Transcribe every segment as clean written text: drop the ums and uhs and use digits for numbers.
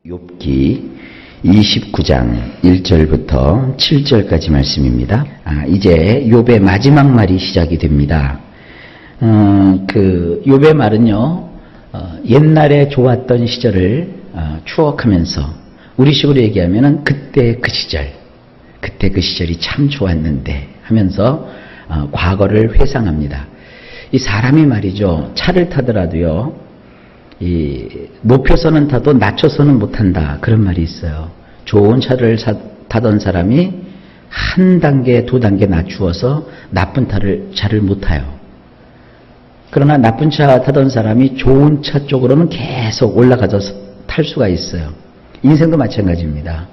욥기 29장 1절부터 7절까지 말씀입니다. 이제 욥의 마지막 말이 시작이 됩니다. 욥의 말은요, 옛날에 좋았던 시절을 추억하면서 우리식으로 얘기하면은 그때 그 시절이 참 좋았는데 하면서 과거를 회상합니다. 이 사람이 말이죠, 차를 타더라도요, 높여서는 타도 낮춰서는 못한다, 그런 말이 있어요. 좋은 차를 타던 사람이 한 단계, 두 단계 낮추어서 나쁜 차를 못 타요. 그러나 나쁜 차 타던 사람이 좋은 차 쪽으로는 계속 올라가서 탈 수가 있어요. 인생도 마찬가지입니다.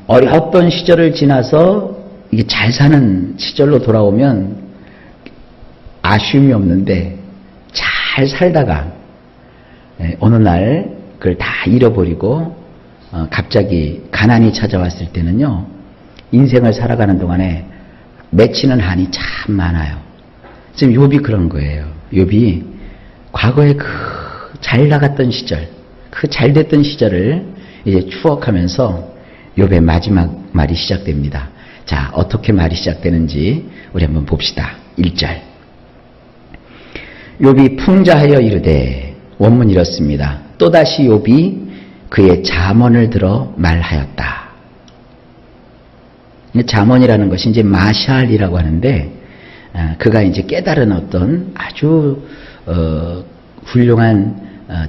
어려웠던 시절을 지나서 이게 잘 사는 시절로 돌아오면 아쉬움이 없는데, 잘 살다가 어느 날 그걸 다 잃어버리고 갑자기 가난이 찾아왔을 때는요, 인생을 살아가는 동안에 맺히는 한이 참 많아요. 지금 욥이 그런 거예요. 욥이 과거에 그 잘 나갔던 시절, 그 잘 됐던 시절을 이제 추억하면서 욥의 마지막 말이 시작됩니다. 자, 어떻게 말이 시작되는지 우리 한번 봅시다. 1절. 욥이 풍자하여 이르되, 원문이 이렇습니다. 또다시 욥이 그의 잠언을 들어 말하였다. 잠언이라는 것이 이제 마샬이라고 하는데, 그가 이제 깨달은 어떤 아주 훌륭한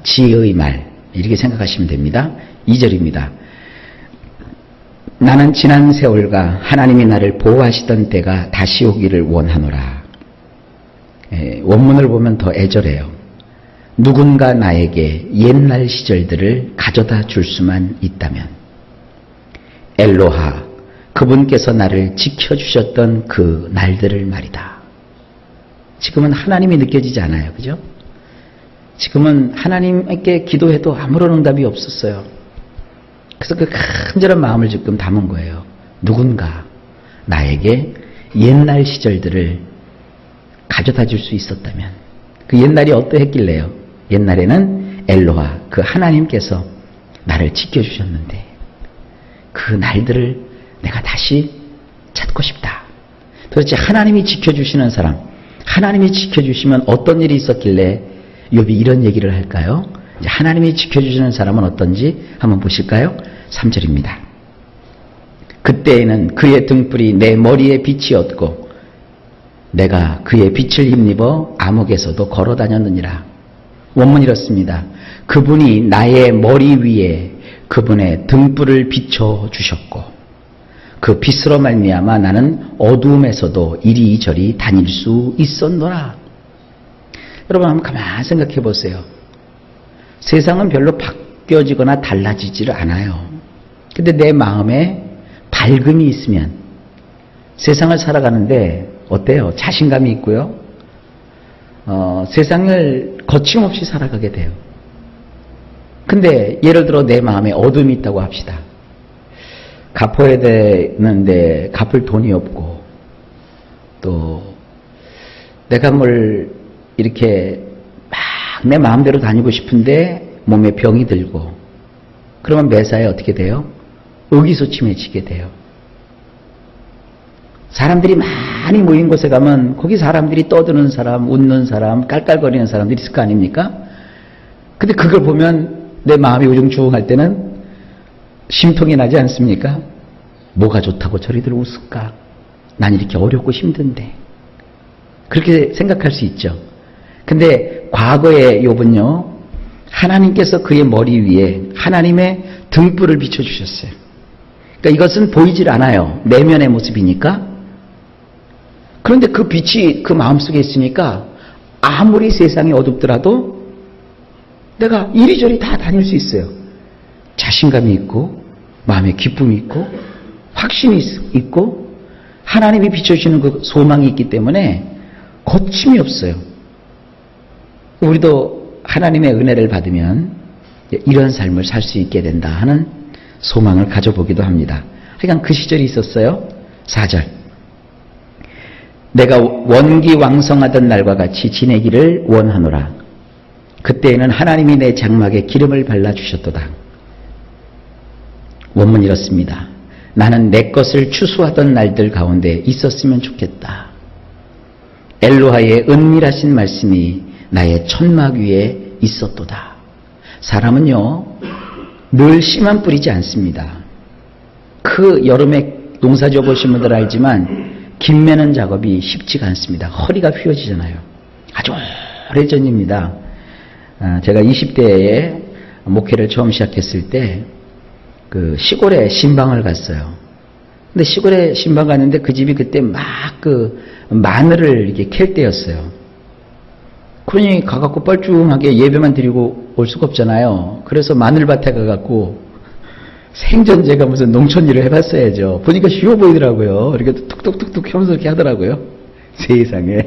지혜의 말, 이렇게 생각하시면 됩니다. 2절입니다. 나는 지난 세월과 하나님이 나를 보호하시던 때가 다시 오기를 원하노라. 원문을 보면 더 애절해요. 누군가 나에게 옛날 시절들을 가져다 줄 수만 있다면, 엘로하, 그분께서 나를 지켜주셨던 그 날들을 말이다. 지금은 하나님이 느껴지지 않아요, 그죠? 지금은 하나님께 기도해도 아무런 응답이 없었어요. 그래서 그 간절한 마음을 지금 담은 거예요. 누군가 나에게 옛날 시절들을 가져다 줄 수 있었다면. 그 옛날이 어떠했길래요? 옛날에는 엘로하, 그 하나님께서 나를 지켜주셨는데 그 날들을 내가 다시 찾고 싶다. 도대체 하나님이 지켜주시는 사람, 하나님이 지켜주시면 어떤 일이 있었길래 욥이 이런 얘기를 할까요? 이제 하나님이 지켜주시는 사람은 어떤지 한번 보실까요? 3절입니다. 그때에는 그의 등불이 내 머리에 빛이었고 내가 그의 빛을 힘입어 암흑에서도 걸어 다녔느니라. 원문이 이렇습니다. 그분이 나의 머리 위에 그분의 등불을 비춰주셨고 그 빛으로 말미암아 나는 어두움에서도 이리저리 다닐 수 있었노라. 여러분 한번 가만히 생각해 보세요. 세상은 별로 바뀌어지거나 달라지지를 않아요. 근데 내 마음에 밝음이 있으면 세상을 살아가는데 어때요? 자신감이 있고요. 세상을 거침없이 살아가게 돼요. 근데 예를 들어 내 마음에 어둠이 있다고 합시다. 갚아야 되는데 갚을 돈이 없고, 또 내가 뭘 이렇게 막 내 마음대로 다니고 싶은데 몸에 병이 들고, 그러면 매사에 어떻게 돼요? 의기소침해지게 돼요. 사람들이 많이 모인 곳에 가면 거기 사람들이 떠드는 사람, 웃는 사람, 깔깔거리는 사람들이 있을 거 아닙니까? 근데 그걸 보면 내 마음이 우중충할 때는 심통이 나지 않습니까? 뭐가 좋다고 저리들 웃을까? 난 이렇게 어렵고 힘든데. 그렇게 생각할 수 있죠. 근데 과거의 욥은요, 하나님께서 그의 머리 위에 하나님의 등불을 비춰주셨어요. 그러니까 이것은 보이질 않아요. 내면의 모습이니까. 그런데 그 빛이 그 마음속에 있으니까 아무리 세상이 어둡더라도 내가 이리저리 다 다닐 수 있어요. 자신감이 있고 마음에 기쁨이 있고 확신이 있고 하나님이 비춰주시는 그 소망이 있기 때문에 거침이 없어요. 우리도 하나님의 은혜를 받으면 이런 삶을 살 수 있게 된다 하는 소망을 가져보기도 합니다. 하여간 그 시절이 있었어요. 4절. 내가 원기왕성하던 날과 같이 지내기를 원하노라. 그때에는 하나님이 내 장막에 기름을 발라주셨도다. 원문이 이렇습니다. 나는 내 것을 추수하던 날들 가운데 있었으면 좋겠다. 엘로하의 은밀하신 말씀이 나의 천막 위에 있었도다. 사람은요, 늘 씨만 뿌리지 않습니다. 그 여름에 농사 지어보신 분들 알지만 김 매는 작업이 쉽지가 않습니다. 허리가 휘어지잖아요. 아주 오래전입니다. 제가 20대에 목회를 처음 시작했을 때 그 시골에 신방을 갔어요. 근데 시골에 신방 갔는데 그 집이 그때 막 그 마늘을 이렇게 캘 때였어요. 그러니 가갖고 뻘쭘하게 예배만 드리고 올 수가 없잖아요. 그래서 마늘밭에 가갖고 생전 제가 무슨 농촌 일을 해봤어야죠. 보니까 쉬워 보이더라고요. 이렇게 툭툭툭툭 하면서 이렇게 하더라고요. 세상에.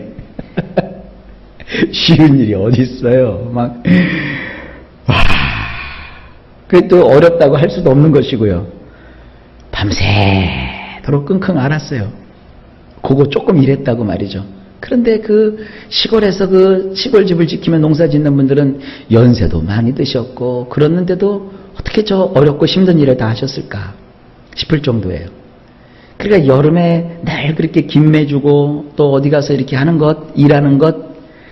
쉬운 일이 어디 있어요. 막, 와. 그게 또 어렵다고 할 수도 없는 것이고요. 밤새도록 끙끙 앓았어요. 그거 조금 일했다고 말이죠. 그런데 그 시골에서 그 시골집을 지키며 농사 짓는 분들은 연세도 많이 드셨고 그랬는데도 어떻게 저 어렵고 힘든 일을 다 하셨을까 싶을 정도예요. 그러니까 여름에 늘 그렇게 김 매주고 또 어디 가서 이렇게 하는 것, 일하는 것,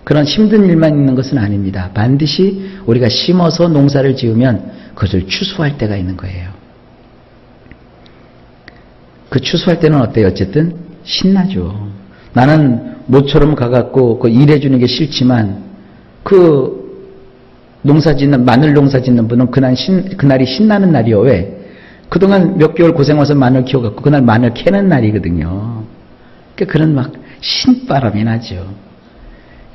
그런 힘든 일만 있는 것은 아닙니다. 반드시 우리가 심어서 농사를 지으면 그것을 추수할 때가 있는 거예요. 그 추수할 때는 어때요? 어쨌든 신나죠. 나는 모처럼 가갖고 그 일해주는 게 싫지만 그 농사 짓는, 마늘 농사 짓는 분은 그날이 신나는 날이요. 왜? 그동안 몇 개월 고생해서 마늘 키워갖고 그날 마늘 캐는 날이거든요. 그러니까 그런 막 신바람이 나죠.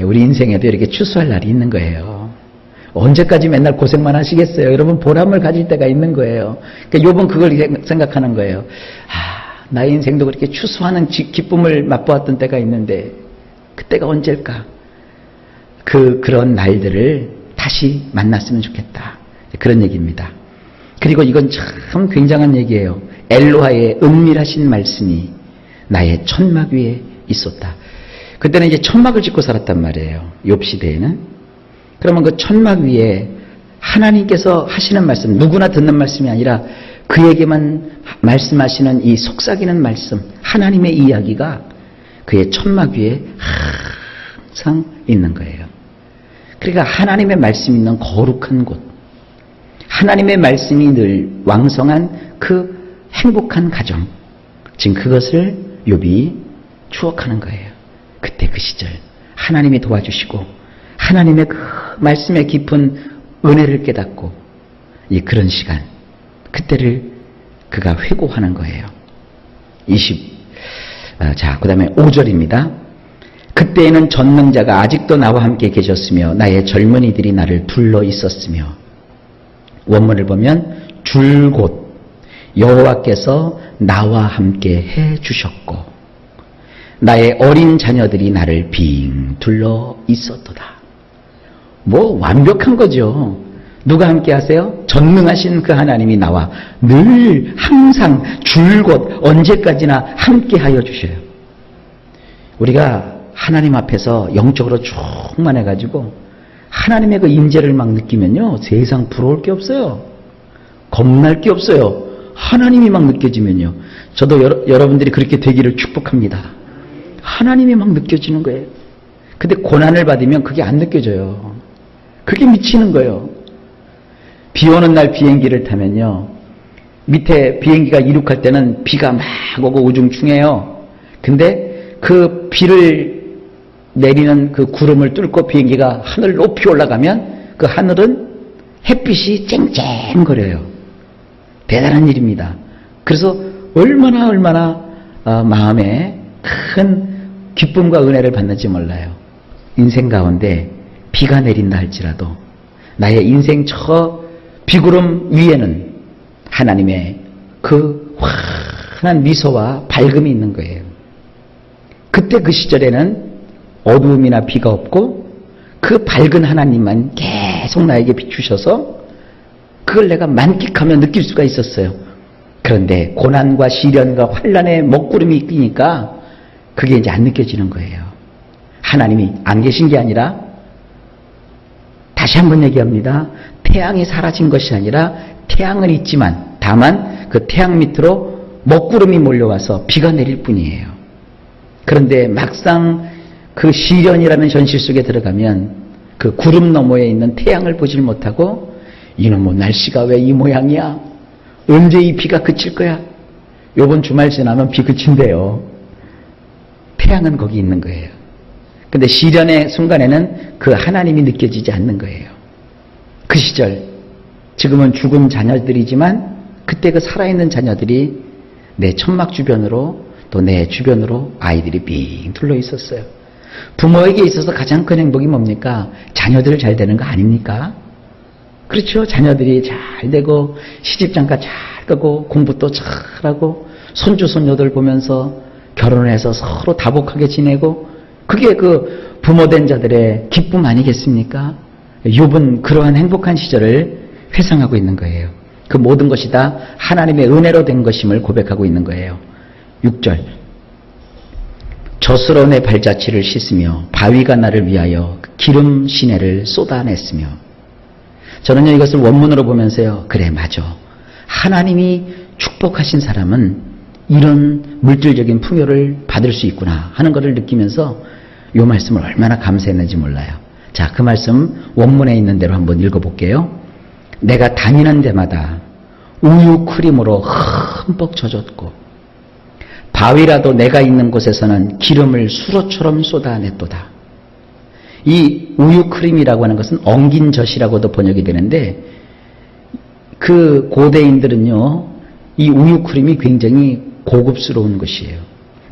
우리 인생에도 이렇게 추수할 날이 있는 거예요. 언제까지 맨날 고생만 하시겠어요? 여러분 보람을 가질 때가 있는 거예요. 그러니까 요번 그걸 생각하는 거예요. 나의 인생도 그렇게 추수하는 기쁨을 맛보았던 때가 있는데 그때가 언제일까? 그런 날들을 다시 만났으면 좋겠다. 그런 얘기입니다. 그리고 이건 참 굉장한 얘기예요. 엘로하의 은밀하신 말씀이 나의 천막 위에 있었다. 그때는 이제 천막을 짓고 살았단 말이에요. 욥 시대에는. 그러면 그 천막 위에 하나님께서 하시는 말씀, 누구나 듣는 말씀이 아니라 그에게만 말씀하시는 이 속삭이는 말씀, 하나님의 이야기가 그의 천막 위에 항상 있는 거예요. 그러니까 하나님의 말씀이 있는 거룩한 곳, 하나님의 말씀이 늘 왕성한 그 행복한 가정, 지금 그것을 욥이 추억하는 거예요. 그때 그 시절 하나님이 도와주시고 하나님의 그 말씀의 깊은 은혜를 깨닫고 이 그런 시간, 그때를 그가 회고하는 거예요. 그 다음에 5절입니다. 그때에는 전능자가 아직도 나와 함께 계셨으며 나의 젊은이들이 나를 둘러 있었으며, 원문을 보면 줄곧 여호와께서 나와 함께 해 주셨고 나의 어린 자녀들이 나를 빙 둘러 있었도다. 뭐 완벽한 거죠. 누가 함께 하세요? 전능하신 그 하나님이 나와 늘 항상 줄곧 언제까지나 함께 하여 주셔요. 우리가 하나님 앞에서 영적으로 충만해가지고 하나님의 그 임재를 막 느끼면요, 세상 부러울 게 없어요. 겁날 게 없어요. 하나님이 막 느껴지면요. 저도 여러분들이 그렇게 되기를 축복합니다. 하나님이 막 느껴지는 거예요. 근데 고난을 받으면 그게 안 느껴져요. 그게 미치는 거예요. 비 오는 날 비행기를 타면요, 밑에 비행기가 이륙할 때는 비가 막 오고 우중충해요. 근데 그 비를 내리는 그 구름을 뚫고 비행기가 하늘 높이 올라가면 그 하늘은 햇빛이 쨍쨍거려요. 대단한 일입니다. 그래서 얼마나 마음에 큰 기쁨과 은혜를 받는지 몰라요. 인생 가운데 비가 내린다 할지라도 나의 인생 저 비구름 위에는 하나님의 그 환한 미소와 밝음이 있는 거예요. 그때 그 시절에는 어두움이나 비가 없고 그 밝은 하나님만 계속 나에게 비추셔서 그걸 내가 만끽하며 느낄 수가 있었어요. 그런데 고난과 시련과 환난의 먹구름이 끼니까 그게 이제 안 느껴지는 거예요. 하나님이 안 계신 게 아니라, 다시 한번 얘기합니다. 태양이 사라진 것이 아니라 태양은 있지만 다만 그 태양 밑으로 먹구름이 몰려와서 비가 내릴 뿐이에요. 그런데 막상 그 시련이라는 현실 속에 들어가면 그 구름 너머에 있는 태양을 보질 못하고 이놈의 날씨가 왜 이 모양이야? 언제 이 비가 그칠 거야? 요번 주말 지나면 비 그친대요. 태양은 거기 있는 거예요. 근데 시련의 순간에는 그 하나님이 느껴지지 않는 거예요. 그 시절, 지금은 죽은 자녀들이지만 그때 그 살아있는 자녀들이 내 천막 주변으로 또 내 주변으로 아이들이 빙 둘러 있었어요. 부모에게 있어서 가장 큰 행복이 뭡니까? 자녀들 잘 되는 거 아닙니까? 그렇죠. 자녀들이 잘 되고 시집장가 잘 가고 공부도 잘하고 손주 손녀들 보면서 결혼을 해서 서로 다복하게 지내고 그게 그 부모된 자들의 기쁨 아니겠습니까? 욥은 그러한 행복한 시절을 회상하고 있는 거예요. 그 모든 것이 다 하나님의 은혜로 된 것임을 고백하고 있는 거예요. 6절 젖으로 내 발자취를 씻으며 바위가 나를 위하여 기름 시내를 쏟아냈으며 저는요 이것을 원문으로 보면서요 그래 맞아 하나님이 축복하신 사람은 이런 물질적인 풍요를 받을 수 있구나 하는 것을 느끼면서 이 말씀을 얼마나 감사했는지 몰라요. 자, 그 말씀 원문에 있는 대로 한번 읽어볼게요. 내가 다니는 데마다 우유 크림으로 흠뻑 젖었고 바위라도 내가 있는 곳에서는 기름을 수로처럼 쏟아냈도다. 이 우유 크림이라고 하는 것은 엉긴 젖이라고도 번역이 되는데 그 고대인들은요 이 우유 크림이 굉장히 고급스러운 것이에요.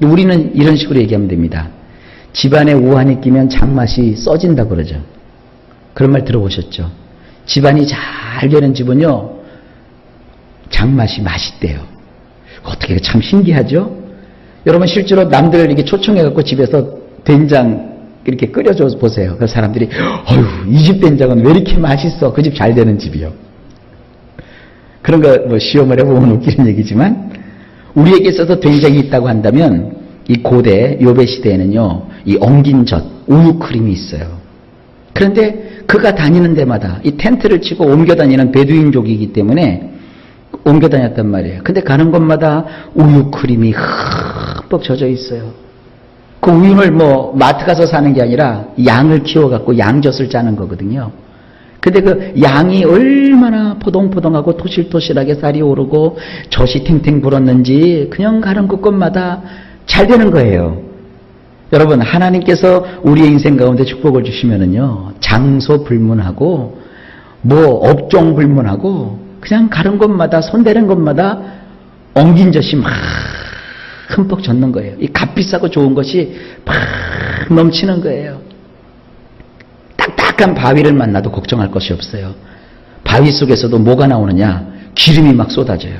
우리는 이런 식으로 얘기하면 됩니다. 집안에 우환이 끼면 장맛이 써진다고 그러죠. 그런 말 들어보셨죠? 집안이 잘 되는 집은요 장맛이 맛있대요. 어떻게 참 신기하죠? 여러분 실제로 남들 이렇게 초청해갖고 집에서 된장 이렇게 끓여줘 보세요. 그 사람들이 어휴 이 집 된장은 왜 이렇게 맛있어? 그 집 잘 되는 집이요. 그런 거 뭐 시험을 해보면 웃기는 얘기지만 우리에게 있어서 된장이 있다고 한다면 이 고대 욥의 시대에는요 이 엉긴 젖 우유 크림이 있어요. 그런데 그가 다니는 데마다 이 텐트를 치고 옮겨 다니는 베두인족이기 때문에 옮겨 다녔단 말이에요. 근데 가는 곳마다 우유 크림이 흠뻑 젖어 있어요. 그 우유를 뭐 마트 가서 사는 게 아니라 양을 키워갖고 양젖을 짜는 거거든요. 근데 그 양이 얼마나 포동포동하고 토실토실하게 살이 오르고 젖이 탱탱 불었는지 그냥 가는 곳곳마다 잘 되는 거예요. 여러분 하나님께서 우리의 인생 가운데 축복을 주시면은요 장소 불문하고 뭐 업종 불문하고 그냥 가는 곳마다 손대는 곳마다 엉긴 젖이 막 흠뻑 젖는 거예요. 이 값비싸고 좋은 것이 막 넘치는 거예요. 딱딱한 바위를 만나도 걱정할 것이 없어요. 바위 속에서도 뭐가 나오느냐? 기름이 막 쏟아져요.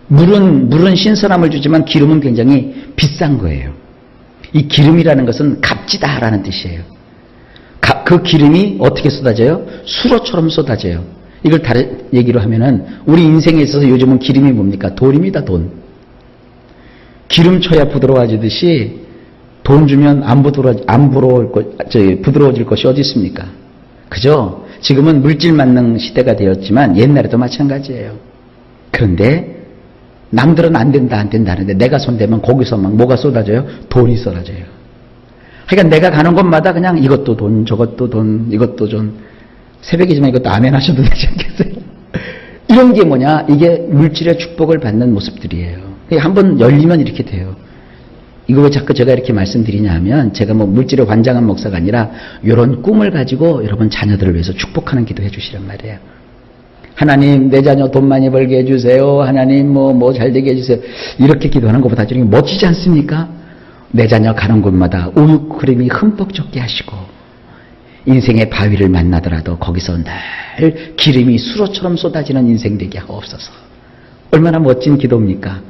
물은 신선함을 주지만 기름은 굉장히 비싼 거예요. 이 기름이라는 것은 값지다라는 뜻이에요. 그 기름이 어떻게 쏟아져요? 수로처럼 쏟아져요. 이걸 다른 얘기로 하면은 우리 인생에 있어서 요즘은 기름이 뭡니까? 돈입니다, 돈. 기름 쳐야 부드러워지듯이 돈 주면 부드러워질 것이 어디 있습니까? 그죠? 지금은 물질 만능 시대가 되었지만 옛날에도 마찬가지예요. 그런데 남들은 안 된다 하는데 내가 손대면 거기서 막 뭐가 쏟아져요? 돈이 쏟아져요. 그러니까 내가 가는 곳마다 그냥 이것도 돈, 저것도 돈, 이것도 돈. 새벽이지만 이것도 아멘 하셔도 되지 않겠어요? 이런 게 뭐냐? 이게 물질의 축복을 받는 모습들이에요. 한번 열리면 이렇게 돼요. 이거 왜 자꾸 제가 이렇게 말씀드리냐 하면 제가 뭐 물질에 환장한 목사가 아니라 이런 꿈을 가지고 여러분 자녀들을 위해서 축복하는 기도 해주시란 말이에요. 하나님 내 자녀 돈 많이 벌게 해주세요. 하나님 뭐 잘 되게 해주세요. 이렇게 기도하는 것보다 저렇게 멋지지 않습니까? 내 자녀 가는 곳마다 우유 크림이 흠뻑 젖게 하시고 인생의 바위를 만나더라도 거기서 늘 기름이 수로처럼 쏟아지는 인생 되게 하옵소서. 얼마나 멋진 기도입니까?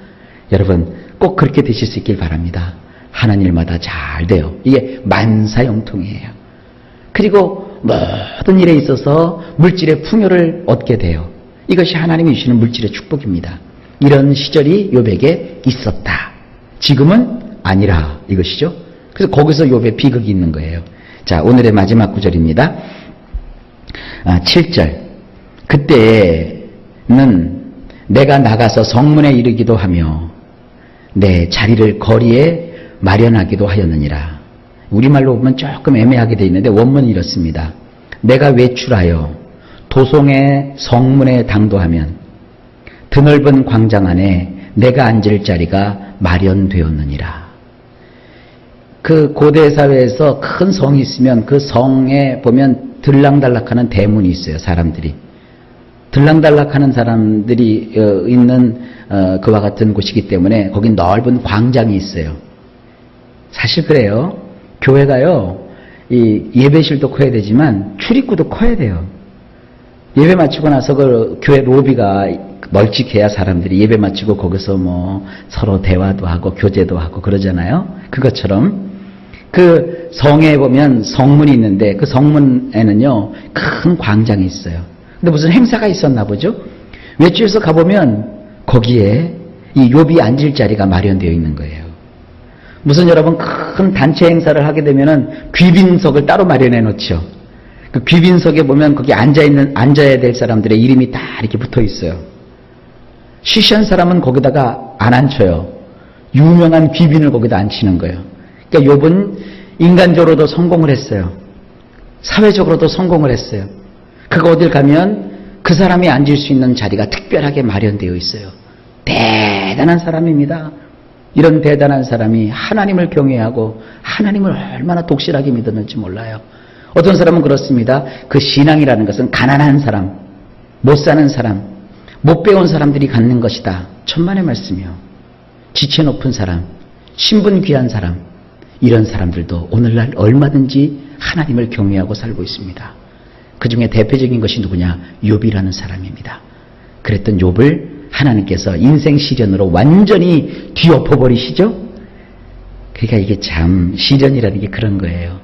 여러분 꼭 그렇게 되실 수 있길 바랍니다. 하나님 일마다 잘 돼요. 이게 만사형통이에요. 그리고 모든 일에 있어서 물질의 풍요를 얻게 돼요. 이것이 하나님이 주시는 물질의 축복입니다. 이런 시절이 욥에게 있었다. 지금은 아니라 이것이죠. 그래서 거기서 욥의 비극이 있는 거예요. 자, 오늘의 마지막 구절입니다. 7절. 그때는 내가 나가서 성문에 이르기도 하며 내 자리를 거리에 마련하기도 하였느니라. 우리말로 보면 조금 애매하게 되어 있는데 원문이 이렇습니다. 내가 외출하여 도성의 성문에 당도하면 드넓은 광장 안에 내가 앉을 자리가 마련되었느니라. 그 고대 사회에서 큰 성이 있으면 그 성에 보면 들락달락하는 대문이 있어요. 사람들이. 들락달락하는 사람들이 있는 그와 같은 곳이기 때문에 거긴 넓은 광장이 있어요. 사실 그래요. 교회가요. 이 예배실도 커야 되지만 출입구도 커야 돼요. 예배 마치고 나서 그 교회 로비가 널찍해야 사람들이 예배 마치고 거기서 뭐 서로 대화도 하고 교제도 하고 그러잖아요. 그것처럼 그 성에 보면 성문이 있는데 그 성문에는요 큰 광장이 있어요. 근데 무슨 행사가 있었나 보죠. 외출해서 가보면 거기에 이 욥이 앉을 자리가 마련되어 있는 거예요. 무슨 여러분 큰 단체 행사를 하게 되면은 귀빈석을 따로 마련해 놓죠. 그 귀빈석에 보면 거기 앉아야 될 사람들의 이름이 다 이렇게 붙어 있어요. 시시한 사람은 거기다가 안 앉혀요. 유명한 귀빈을 거기다 앉히는 거예요. 그러니까 욥은 인간적으로도 성공을 했어요. 사회적으로도 성공을 했어요. 그가 어딜 가면 그 사람이 앉을 수 있는 자리가 특별하게 마련되어 있어요. 대단한 사람입니다. 이런 대단한 사람이 하나님을 경외하고 하나님을 얼마나 독실하게 믿었는지 몰라요. 어떤 사람은 그렇습니다. 그 신앙이라는 것은 가난한 사람, 못 사는 사람, 못 배운 사람들이 갖는 것이다. 천만의 말씀이요. 지체 높은 사람, 신분 귀한 사람, 이런 사람들도 오늘날 얼마든지 하나님을 경외하고 살고 있습니다. 그 중에 대표적인 것이 누구냐? 욥이라는 사람입니다. 그랬던 욥을 하나님께서 인생 시련으로 완전히 뒤엎어버리시죠? 그러니까 이게 참 시련이라는 게 그런 거예요.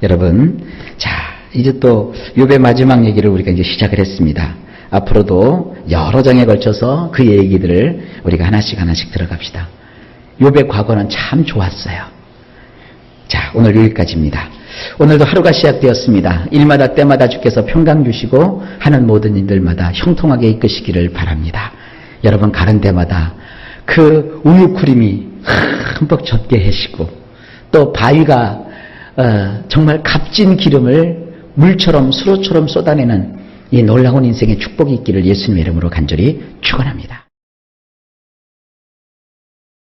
여러분, 자, 이제 또 욥의 마지막 얘기를 우리가 이제 시작을 했습니다. 앞으로도 여러 장에 걸쳐서 그 얘기들을 우리가 하나씩 들어갑시다. 욥의 과거는 참 좋았어요. 자, 오늘 여기까지입니다. 오늘도 하루가 시작되었습니다. 일마다 때마다 주께서 평강 주시고 하는 모든 일들마다 형통하게 이끄시기를 바랍니다. 여러분 가는 데마다 그 우유크림이 흠뻑 젖게 해시고 또 바위가 정말 값진 기름을 물처럼 수로처럼 쏟아내는 이 놀라운 인생의 축복이 있기를 예수님의 이름으로 간절히 축원합니다.